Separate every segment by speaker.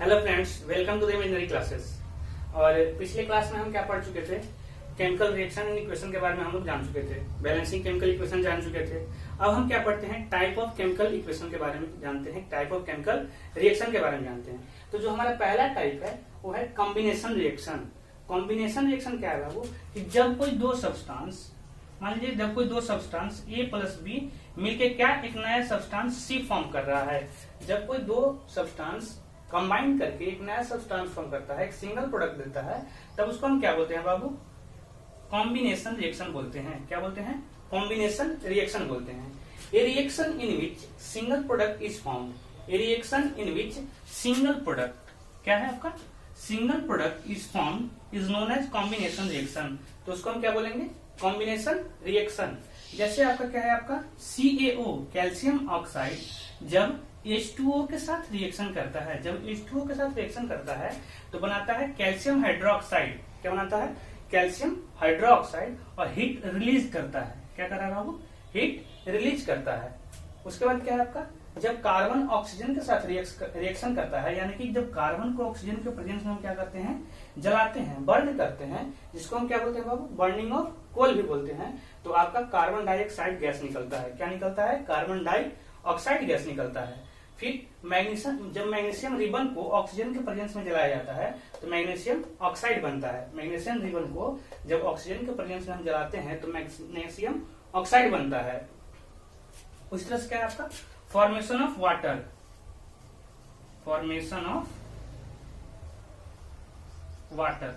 Speaker 1: Hello friends, welcome to the imaginary classes. और पिछले class में हम क्या पढ़ चुके थे? केमिकल रिएक्शन एंड इक्वेशन के बारे में हम लोग जान चुके थे, बैलेंसिंग केमिकल इक्वेशन जान चुके थे। अब हम क्या पढ़ते हैं? टाइप ऑफ केमिकल इक्वेशन के बारे में जानते हैं, टाइप ऑफ केमिकल रिएक्शन के बारे में जानते हैं। तो जो हमारा पहला टाइप है वो है कॉम्बिनेशन रिएक्शन। कॉम्बिनेशन रिएक्शन क्या है बाबू? कि जब कोई दो सब्सटेंस, मान लीजिए जब कोई दो सब्सटेंस ए प्लस बी मिलके क्या एक नया सब्सटेंस सी फॉर्म कर रहा है। जब कोई दो सब्सटेंस कंबाइन करके एक नया सब्सटेंस फॉर्म करता है, एक सिंगल प्रोडक्ट देता है, तब उसको हम क्या बोलते हैं बाबू? कॉम्बिनेशन रिएक्शन बोलते हैं। क्या बोलते हैं? कॉम्बिनेशन रिएक्शन बोलते हैं। A reaction in which single product is formed. A reaction in which single product क्या है आपका? Single product is formed is known as combination reaction. तो उसको हम क्या बोलेंगे? Combination reaction. जैसे आपका क्या है? आपका CaO कैल्शियम ऑक्साइड जब H2O के साथ रिएक्शन करता है, जब H2O के साथ रिएक्शन करता है तो बनाता है कैल्शियम हाइड्रोक्साइड। क्या बनाता है? कैल्शियम हाइड्रोक्साइड, और हीट रिलीज करता है। क्या कर रहा है बाबू? हीट रिलीज करता है। उसके बाद क्या है आपका? जब कार्बन ऑक्सीजन के साथ रिएक्शन करता है, यानी कि जब कार्बन को ऑक्सीजन के प्रेजेंस में हम क्या करते हैं? जलाते हैं, बर्न करते हैं, जिसको हम क्या बोलते हैं बाबू? बर्निंग ऑफ कोल भी बोलते हैं। तो आपका कार्बन डाइऑक्साइड गैस निकलता है। क्या निकलता है? कार्बन डाइऑक्साइड गैस निकलता है। फिर मैग्नीशियम, जब मैग्नीशियम रिबन को ऑक्सीजन के प्रेजेंस में जलाया जाता है तो मैग्नीशियम ऑक्साइड बनता है। मैग्नीशियम रिबन को जब ऑक्सीजन के प्रेजेंस में हम जलाते हैं तो मैग्नीशियम ऑक्साइड बनता है। उस तरह से क्या है आपका? Formation of water, formation of water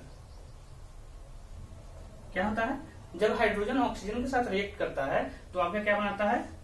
Speaker 1: क्या होता है? जब हाइड्रोजन ऑक्सीजन के साथ रिएक्ट करता है तो आपका क्या बनाता है?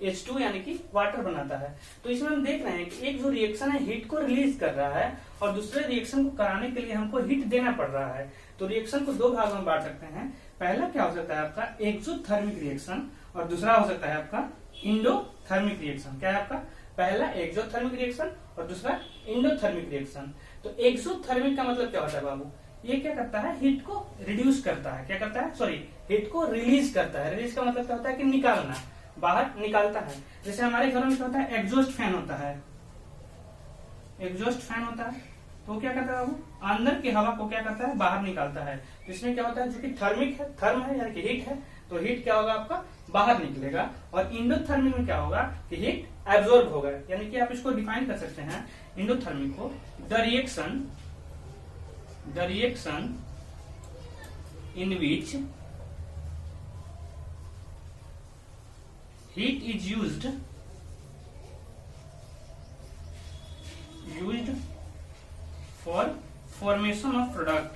Speaker 1: H2 यानी कि वाटर बनाता है। तो इसमें हम देख रहे हैं कि एक जो रिएक्शन है हीट को रिलीज कर रहा है और दूसरे रिएक्शन को कराने के लिए हमको हीट देना पड़ रहा है। तो रिएक्शन को दो भागों में बांट सकते हैं। पहला क्या हो सकता है आपका? एक्सोथर्मिक रिएक्शन, और दूसरा हो सकता है आपका इंडोथर्मिक रिएक्शन। क्या है आपका? पहला एक्सोथर्मिक रिएक्शन और दूसरा इंडोथर्मिक रिएक्शन। तो एक्सोथर्मिक का मतलब क्या होता है बाबू? ये क्या करता है? हीट को रिड्यूस करता है। क्या करता है? सॉरी, हीट को रिलीज करता है। रिलीज का मतलब क्या होता है? कि निकालना, बाहर निकालता है। जैसे हमारे घरों में क्या होता है? एग्जॉस्ट फैन होता है। एग्जॉस्ट फैन होता है तो क्या करता है बाबू? अंदर की हवा को क्या करता है? बाहर निकालता है। तो इसमें क्या होता है? जो कि थर्मिक है, थर्म है यानी कि हीट है, तो हीट क्या होगा आपका? बाहर निकलेगा। और इंडोथर्मिक में क्या होगा? कि हीट एब्जॉर्ब होगा। यानी कि आप इसको डिफाइन कर सकते हैं इंडोथर्मिक को, the reaction in which heat is used for formation of product,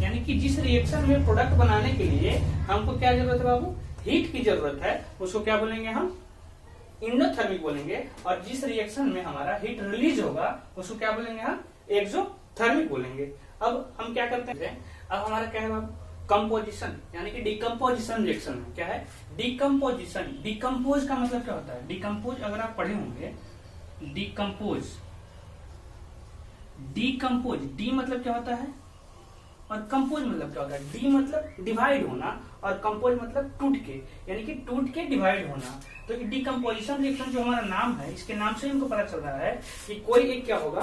Speaker 1: यानी कि जिस रिएक्शन में प्रोडक्ट बनाने के लिए हमको क्या जरूरत है बाबू? हीट की जरूरत है, उसको क्या बोलेंगे हम? इंडोथर्मिक बोलेंगे। और जिस रिएक्शन में हमारा हीट रिलीज होगा उसको क्या बोलेंगे हम? एक्सोथर्मिक बोलेंगे। अब हम क्या करते हैं? अब हमारा क्या है बाबू? कंपोजिशन यानी कि डिकम्पोजिशन रिएक्शन है। क्या है? डिकम्पोजिशन। डिकम्पोज का मतलब क्या होता है? डिकम्पोज अगर आप पढ़े होंगे, डिकम्पोज, डिकम्पोज, डी मतलब क्या होता है और कंपोज मतलब क्या होता है? डी मतलब डिवाइड होना और कंपोज मतलब टूट के, यानी कि टूट के डिवाइड होना। तो डिकम्पोजिशन रिएक्शन जो हमारा नाम है, इसके नाम से हमको पता चल रहा है कि कोई एक क्या होगा?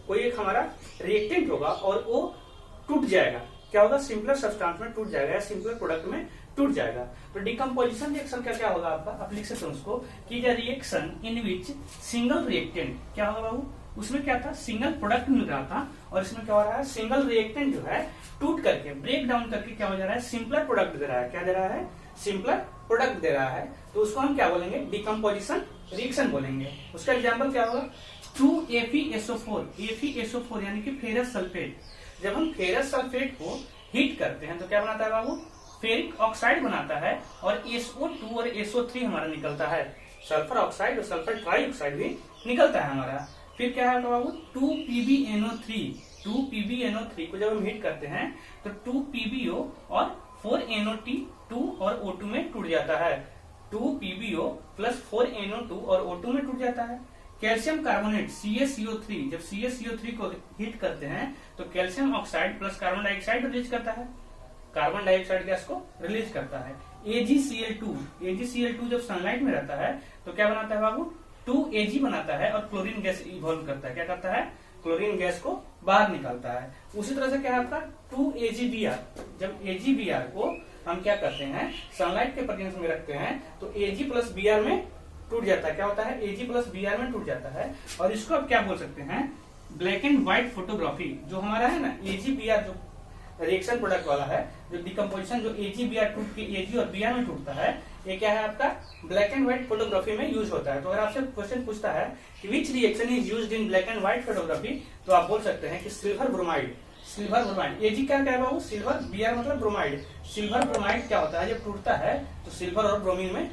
Speaker 1: कोई एक हमारा रिएक्टेंट होगा और वो टूट जाएगा। क्या होगा? सिंपलर सब्सटेंस में टूट जाएगा या सिंपलर प्रोडक्ट में टूट जाएगा। तो डिकम्पोजिशन रिएक्शन का क्या होगा आपका? आप लिख सकते हैं उसको कि the reaction in which single reactant, क्या होगा बाबू? उसमें क्या था? सिंगल प्रोडक्ट मिल रहा था और इसमें क्या हो रहा है? सिंगल रिएक्टेंट जो है टूट करके, ब्रेक डाउन करके क्या हो जा रहा है? सिंपलर प्रोडक्ट दे रहा है। क्या दे रहा है? सिंपलर प्रोडक्ट दे रहा है। तो उसको हम क्या बोलेंगे? डिकम्पोजिशन रिएक्शन बोलेंगे। उसका एग्जाम्पल क्या होगा? 2FeSO4, FeSO4 यानी कि फेरस सल्फेट। जब हम फेरस सल्फेट को हीट करते हैं तो क्या बनाता है बाबू? फेरिक ऑक्साइड बनाता है और SO2 और SO3 हमारा निकलता है। सल्फर ऑक्साइड और सल्फर ट्राइऑक्साइड भी निकलता है हमारा। फिर क्या है बाबू? 2PbNO3, 2PbNO3 को जब हम हीट करते हैं तो 2PbO और 4NO2 और O2 में टूट जाता है। 2PbO प्लस 4NO2 और O2 में टूट जाता है। कैल्शियम कार्बोनेट CaCO3, जब CaCO3 को हीट करते हैं तो calcium oxide plus carbon dioxide release करता है। कार्बन डाइऑक्साइड गैस को रिलीज करता है। AgCl2, AgCl2 जब सनलाइट में रहता है तो क्या बनाता है बाबू, 2Ag बनाता है और क्लोरीन गैस इवॉल्व करता है। क्या करता है, क्लोरीन गैस को बाहर निकालता है। उसी तरह से क्या है आपका 2AgBr, जब AgBr को हम क्या करते हैं, सनलाइट के प्रेजेंस में रखते हैं तो Ag प्लस Br में टूट जाता है। क्या होता है, Ag प्लस Br में टूट जाता है। और इसको अब क्या बोल सकते हैं, ब्लैक एंड व्हाइट फोटोग्राफी। जो हमारा है ना AgBr, जो रिएक्शन प्रोडक्ट वाला है, जो डिकम्पोजिशन जो AgBr टूट के Ag और Br में टूटता है, ये क्या है आपका ब्लैक एंड व्हाइट फोटोग्राफी में यूज होता है। तो अगर आपसे क्वेश्चन पूछता है कि which reaction is used in black and white photography, तो आप बोल सकते हैं कि silver bromide. Silver bromide, Ag क्या है बाबू, सिल्वर, Br मतलब ब्रोमाइड। सिल्वर ब्रोमाइड क्या होता है, जब टूटता है तो सिल्वर और ब्रोमीन में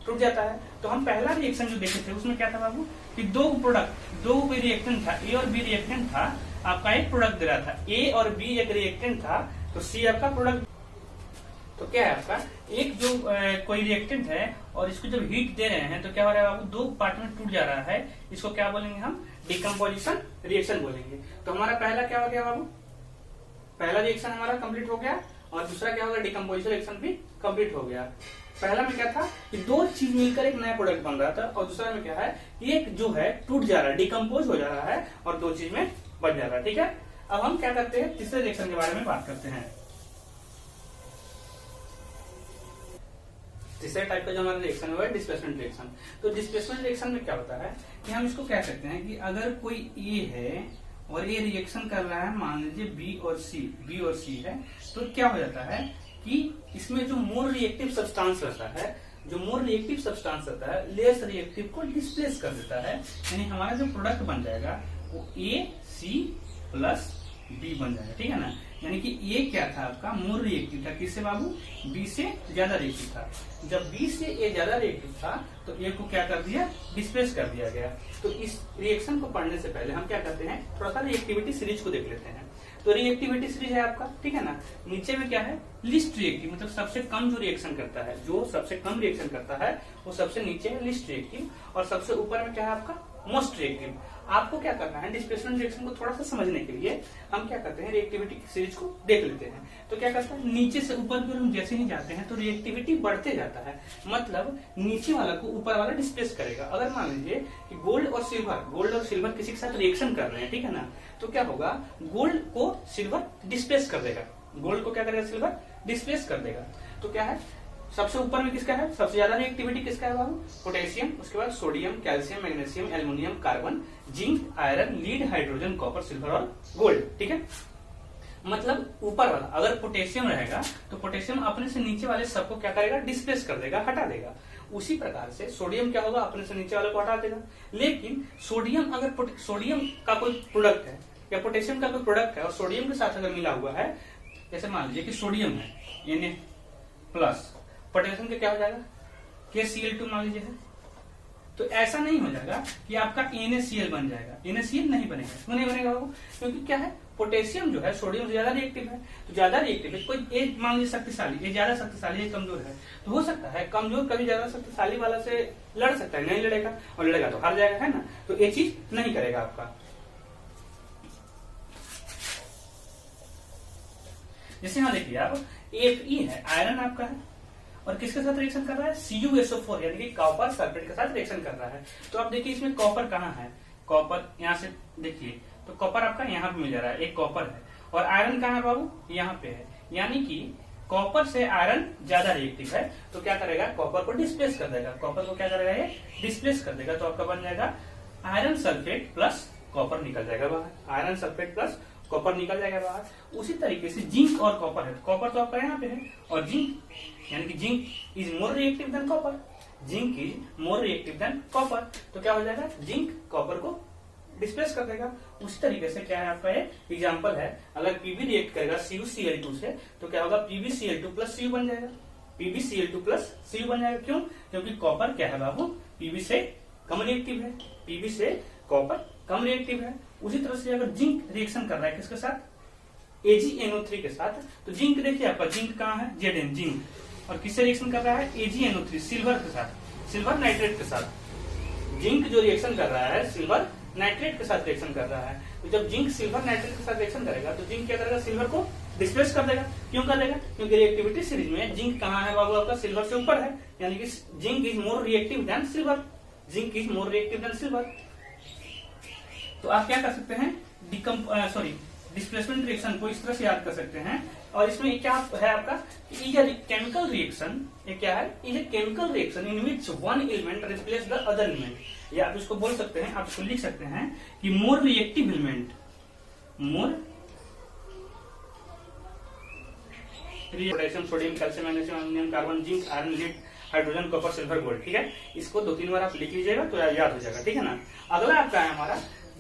Speaker 1: टूट जाता है। तो हम पहला रिएक्शन जो देखे थे उसमें क्या था बाबू, कि दो प्रोडक्ट, दो कोई रिएक्टेंट था, ए और बी रिएक्टेंट था। आपका एक प्रोडक्ट दे रहा था, ए और बी एक रिएक्टेंट था, तो सी आपका प्रोडक्ट। तो क्या है आपका, एक जो कोई रिएक्टेंट है और इसको जब हीट दे रहे हैं तो क्या हो रहा है बाबू, दो पार्ट में टूट जा रहा है। इसको क्या बोलेंगे हम, डिकम्पोजिशन रिएक्शन बोलेंगे। तो हमारा पहला क्या हो गया बाबू, पहला रिएक्शन हमारा कंप्लीट हो गया। और दूसरा क्या होगा, डिकम्पोजिशन रिएक्शन भी कंप्लीट हो गया। पहला में क्या था कि दो चीज मिलकर एक नया प्रोडक्ट बन रहा था, और दूसरा में क्या है, एक जो है टूट जा रहा है, डिकम्पोज हो जा रहा है, और दो चीज में बन जा रहा है। ठीक है, अब हम क्या करते हैं, तीसरे रिएक्शन के बारे में बात करते हैं। तीसरे टाइप का जो हमारा रिएक्शन है वो है डिस्प्लेसमेंट रिएक्शन। तो डिस्प्लेसमेंट रिएक्शन में क्या होता है कि हम इसको क्या कहते हैं कि अगर कोई ए है और ये रिएक्शन कर रहा है, मान लीजिए बी और सी है, तो क्या हो जाता है कि इसमें जो मोर रिएक्टिव सब्सटेंस रहता है, जो मोर रिएक्टिव सब्सटेंस रहता है, लेस रिएक्टिव को डिस्प्लेस कर देता है। यानी हमारा जो प्रोडक्ट बन जाएगा वो AC प्लस B बन जाएगा। ठीक है ना, यानी कि ए क्या था आपका, मोर रिएक्टिव था, किससे बाबू, बी से ज्यादा रिएक्टिव था। जब बी से ए ज्यादा रिएक्टिव था तो ए को क्या कर दिया, डिस्प्लेस कर दिया गया। तो इस रिएक्शन को पढ़ने से पहले हम क्या करते हैं, थोड़ा सा रिएक्टिविटी सीरीज को देख लेते हैं। तो रिएक्टिविटी सीरीज है आपका, ठीक है ना, नीचे में क्या है, लिस्ट रिएक्टिव, मतलब सबसे कम जो रिएक्शन करता है, जो सबसे कम रिएक्शन करता है वो सबसे नीचे है लिस्ट रिएक्टिव, और सबसे ऊपर में क्या है आपका मोस्ट रिएक्टिव। आपको क्या करना है, डिस्प्लेसमेंट रिएक्शन को थोड़ा सा समझने के लिए हम क्या करते हैं, रिएक्टिविटी की सीरीज को देख लेते हैं। तो क्या करता है, नीचे से ऊपर की ओर हम जैसे ही जाते हैं तो रिएक्टिविटी बढ़ते जाता है, मतलब नीचे वाला को ऊपर वाला डिस्प्लेस करेगा। अगर मान लीजिए कि गोल्ड और सिल्वर किसी के साथ रिएक्शन कर रहे हैं, ठीक है ना, तो क्या होगा, गोल्ड को सिल्वर डिस्प्लेस कर देगा, गोल्ड को क्या करेगा, सिल्वर डिस्प्लेस कर देगा। तो क्या है, सबसे ऊपर में किसका है, सबसे ज्यादा रिएक्टिविटी किसका है बाबू, पोटेशियम, उसके बाद sodium, calcium, magnesium, aluminium, carbon, zinc, iron, lead, hydrogen, copper, silver और गोल्ड। ठीक है, मतलब ऊपर वाला अगर पोटेशियम रहेगा तो पोटेशियम अपने से नीचे वाले सबको क्या करेगा, डिस्प्लेस कर देगा, हटा देगा। उसी प्रकार से सोडियम क्या होगा, अपने से नीचे वाले को हटा देगा। लेकिन सोडियम, अगर सोडियम का कोई प्रोडक्ट है या पोटेशियम का कोई प्रोडक्ट है और सोडियम के साथ अगर मिला हुआ है, जैसे मान लीजिए कि सोडियम है Na प्लस, पोटेशियम का क्या हो जाएगा, KCl2 मान लीजिए है, तो ऐसा नहीं हो जाएगा कि आपका NaCl बन जाएगा, NaCl नहीं बनेगा। क्यों नहीं बनेगा बाबू, क्योंकि क्या है, पोटेशियम जो है सोडियम से ज्यादा रिएक्टिव है, तो ज्यादा रिएक्टिव है, कोई एक मान लीजिए शक्तिशाली, ये ज्यादा शक्तिशाली, ये कमजोर है, तो हो सकता है कमजोर कभी ज्यादा शक्तिशाली वाला से लड़ सकता है, नहीं लड़ेगा, और लड़ेगा तो हार जाएगा, है ना, तो ये चीज नहीं करेगा आपका। जैसे यहाँ देखिए आप, Fe है, आयरन आपका है, और किसके साथ रिएक्शन कर रहा है, CuSO4 यानी कि कॉपर सल्फेट के साथ रिएक्शन कर रहा है। तो आप देखिए इसमें कॉपर कहाँ है, कॉपर यहाँ से देखिए तो कॉपर आपका यहाँ पे मिल जा रहा है, एक कॉपर है, और आयरन कहाँ है बाबू, यहाँ पे है, यानी कि कॉपर से आयरन ज्यादा रिएक्टिव है, तो क्या करेगा, कॉपर को डिस्प्लेस कर देगा, कॉपर को क्या करेगा, ये डिस्प्लेस कर देगा। तो आपका बन जाएगा iron sulphate plus copper nickel जाएगा बाहर, iron sulphate plus copper nickel जाएगा बाहर। उसी तरीके से जिंक और कॉपर है, कॉपर तो आपका यहाँ पे है, और जिंक यानी कि zinc is more reactive than copper, zinc is more reactive than copper, तो क्या हो जाएगा, जिंक कॉपर को डिस्प्लेस कर देगा। उसी तरीके से क्या है आपका एग्जांपल है, अगर Pb रिएक्ट करेगा CuCl2 से तो क्या होगा, PbCl2 प्लस Cu बन जाएगा, PbCl2 प्लस Cu बन जाएगा। क्यों, क्योंकि कॉपर क्या है बाबू, Pb से कम रिएक्टिव है, Pb से कॉपर कम रिएक्टिव है। उसी तरह से अगर जिंक रिएक्शन कर रहा है किसके साथ, AgNO3 के साथ, तो जिंक देखिए आपका, जिंक कहाँ है, Zn जिंक, और किससे रिएक्शन कर रहा है, AgNO3 सिल्वर के साथ, सिल्वर नाइट्रेट के साथ। जिंक जो रिएक्शन कर रहा है सिल्वर नाइट्रेट के साथ रिएक्शन कर रहा है। तो जब जिंक सिल्वर नाइट्रेट के साथ रिएक्शन करेगा तो जिंक क्या करेगा, सिल्वर को डिस्प्लेस कर देगा। क्यों कर देगा, क्योंकि रिएक्टिविटी सीरीज में जिंक कहाँ है बाबू, आपका सिल्वर से ऊपर है, यानी कि zinc is more reactive than silver, zinc is more reactive than silver. तो आप क्या कर सकते हैं, डिस्प्लेसमेंट रिएक्शन को इस तरह से याद कर सकते हैं। और इसमें क्या है आपका, इज अ केमिकल रिएक्शन, ये क्या है, is a chemical reaction in which one element replace the other element. या आप इसको बोल सकते हैं, आप इसको लिख सकते हैं कि more reactive element, more potassium, sodium, calcium, magnesium, ammonium, carbon, zinc, iron, lead, hydrogen, copper, silver, gold. ठीक है, इसको 2-3 बार आप लिख लीजिएगा तो याद हो जाएगा। ठीक है ना। अगला आपका है हमारा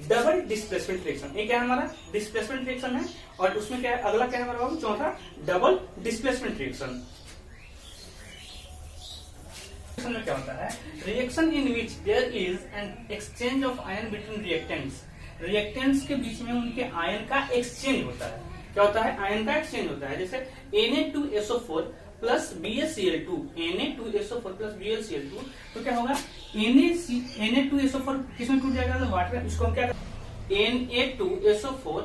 Speaker 1: डबल डिस्प्लेसमेंट रिएक्शन। ये क्या है हमारा, डिस्प्लेसमेंट रिएक्शन है। और उसमें क्या है, अगला क्या है हमारा, चौथा डबल डिस्प्लेसमेंट रिएक्शन। में क्या होता है, reaction in which there is an exchange of ion between reactants, reactants के बीच में उनके आयन का एक्सचेंज होता है। क्या होता है, आयन का एक्सचेंज होता है। जैसे Na2SO4 plus BaCl2, Na2SO4 plus BaCl2, तो क्या होगा, Na2SO4 किसमें टूट जाएगा, तो वाटर। इसको हम क्या करें, Na2SO4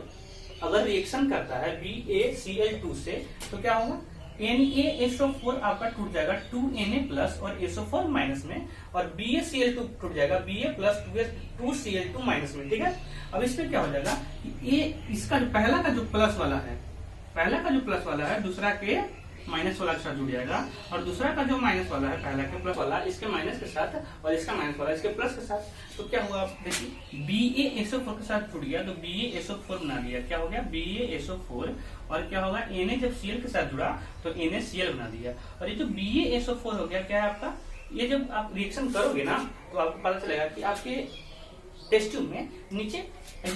Speaker 1: अगर रिएक्शन करता है BaCl2 से तो क्या होगा, NaSO4 आपका टूट जाएगा 2Na प्लस और SO4 माइनस में, और BaCl2 टूट जाएगा Ba प्लस 2Cl2 माइनस में। ठीक है, अब इसमें क्या हो जाएगा कि ये इसका जो पहला का जो प्लस वाला है, पहला का जो प्लस वाला है दूसरा के माइनस वाला के साथ जुड़ जाएगा, और दूसरा का जो माइनस वाला है पहला के प्लस वाला इसके माइनस के साथ, और इसका माइनस वाला इसके प्लस के साथ। तो क्या हुआ, आप देखिए BaSO4 के साथ जुड़ गया तो BaSO4 बना दिया। क्या हो गया, BaSO4, और क्या होगा, Na जब Cl के साथ जुड़ा तो NaCl बना दिया। और ये जो BaSO4 हो गया, क्या है आपका, ये जब आप रिएक्शन करोगे ना तो आपको पता चलेगा कि आपके टेस्ट ट्यूब में नीचे,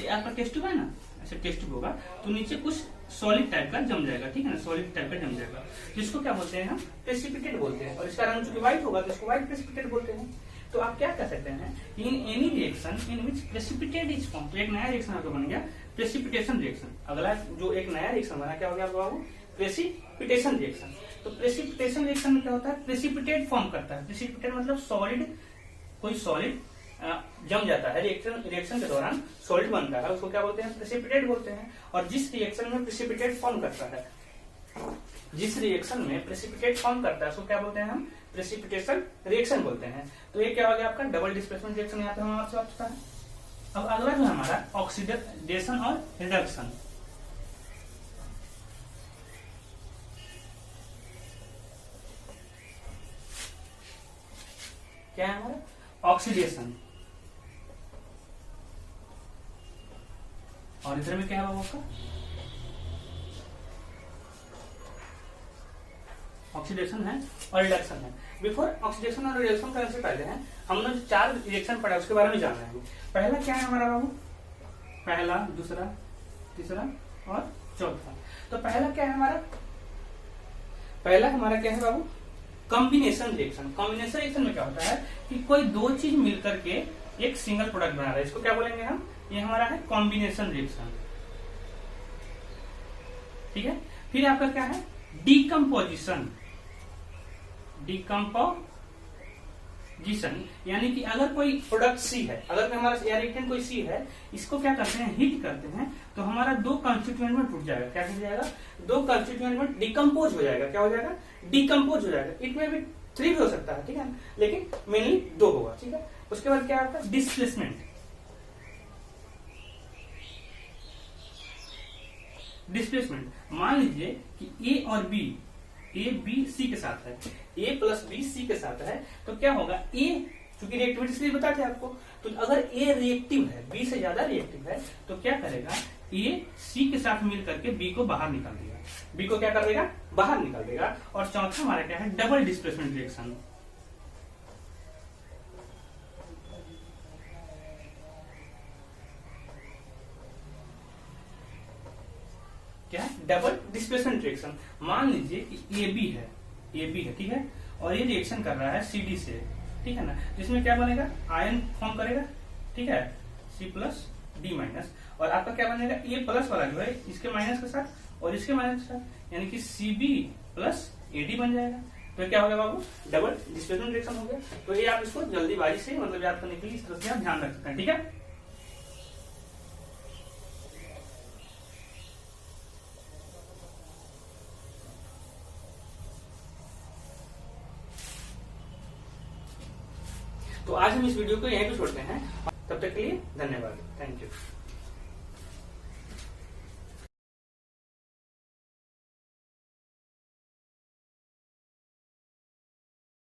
Speaker 1: आपका टेस्ट ट्यूब है ना, ऐसे टेस्ट ट्यूब होगा तो नीचे कुछ सॉलिड टाइप का जम जाएगा। ठीक है ना, सॉलिड टाइप का जम जाएगा, जिसको क्या बोलते हैं हम, प्रेसिपिटेट बोलते हैं। और इसका रंग चूंकि व्हाइट होगा तो इसको व्हाइट प्रेसिपिटेट बोलते हैं। तो आप क्या कर सकते हैं, in any reaction in which precipitate is form, तो एक नया रिएक्शन आपका बन गया प्रेसिपिटेशन रिएक्शन। अगला जो एक नया रिएक्शन बना, क्या हो गया आपका बाबू, प्रेसिपिटेशन रिएक्शन। तो प्रेसिपिटेशन रिएक्शन में क्या होता है, प्रेसिपिटेट फॉर्म करता है। प्रेसिपिटेट मतलब सॉलिड, कोई सॉलिड जम जाता है, रिएक्शन के दौरान सॉलिड बनता है, उसको क्या बोलते हैं, प्रेसिपिटेट बोलते हैं। और जिस रिएक्शन में प्रेसिपिटेट फॉर्म करता है, जिस रिएक्शन में प्रेसिपिटेट फॉर्म करता है उसको क्या बोलते हैं हम, प्रेसिपिटेशन रिएक्शन बोलते हैं। तो ये क्या हो गया आपका डबल डिस्प्लेसमेंट रिएक्शन, यहाँ पे हम आपसे बात करते हैं। अब अगला जो हमारा ऑक्सीडेशन और रिडक्शन। क्या है हमारा, ऑक्सीडेशन, और इधर में क्या है आपका, ऑक्सीडेशन है और रिडक्शन है। बिफोर ऑक्सीडेशन और रिडक्शन करने से पहले है हम लोग जो 4 रिएक्शन पढ़ा उसके बारे में जान रहे हैं। पहला क्या है हमारा बाबू, पहला, दूसरा, तीसरा और चौथा। तो पहला क्या है हमारा, पहला हमारा क्या है बाबू, कॉम्बिनेशन रिएक्शन। कॉम्बिनेशन रिएक्शन में क्या होता है कि कोई दो चीज मिलकर के एक सिंगल प्रोडक्ट बना रहा है, इसको क्या बोलेंगे हम, ये हमारा है कॉम्बिनेशन रिएक्शन। ठीक है, फिर आपका क्या है, डीकम्पोजिशन। डीकम्पोजिशन यानी कि अगर कोई प्रोडक्ट सी है, अगर हमारा रिएक्टेंट कोई सी है, इसको क्या करते हैं, हीट करते हैं तो हमारा 2 कंस्टिट्यूएंट में टूट जाएगा। क्या टूट जाएगा, 2 कंस्टिट्यूएंट में डिकम्पोज हो जाएगा। क्या हो जाएगा, डिकम्पोज हो जाएगा। इट में भी 3 भी हो सकता है, ठीक है, लेकिन मेनली 2 होगा। ठीक है, उसके बाद क्या आता है, डिस्प्लेसमेंट। डिस्प्लेसमेंट, मान लीजिए कि ए और बी, ए बी सी के साथ है, ए प्लस बी सी के साथ है, तो क्या होगा, ए चूंकि रिएक्टिविटी इसलिए बताते हैं आपको, तो अगर ए रिएक्टिव है, बी से ज्यादा रिएक्टिव है, तो क्या करेगा, ए सी के साथ मिल करके बी को बाहर निकाल देगा, बी को क्या कर देगा, बाहर निकाल देगा। और चौथा हमारा क्या है, डबल डिस्प्लेसमेंट रिएक्शन। क्या है, डबल डिस्प्लेसमेंट रिएक्शन। मान लीजिए कि ए बी है, ठीक है, और ये रिएक्शन कर रहा है सी डी से, ठीक है ना, जिसमें क्या बनेगा, आयन फॉर्म करेगा, ठीक है, सी प्लस डी माइनस, और आपका क्या बनेगा, ए प्लस वाला जो है इसके माइनस के साथ और इसके माइनस के साथ, यानी कि C B plus A D बन जाएगा। तो क्या हो गया बाबू, डबल डिस्प्लेसमेंट रिएक्शन हो गया। तो ये आप इसको जल्दीबाजी से मतलब याद करने के लिए इस तरह से आप ध्यान रख सकते हैं। ठीक है, तो आज हम इस वीडियो को यहीं पे छोड़ते हैं। तब तक के लिए धन्यवाद। Thank you.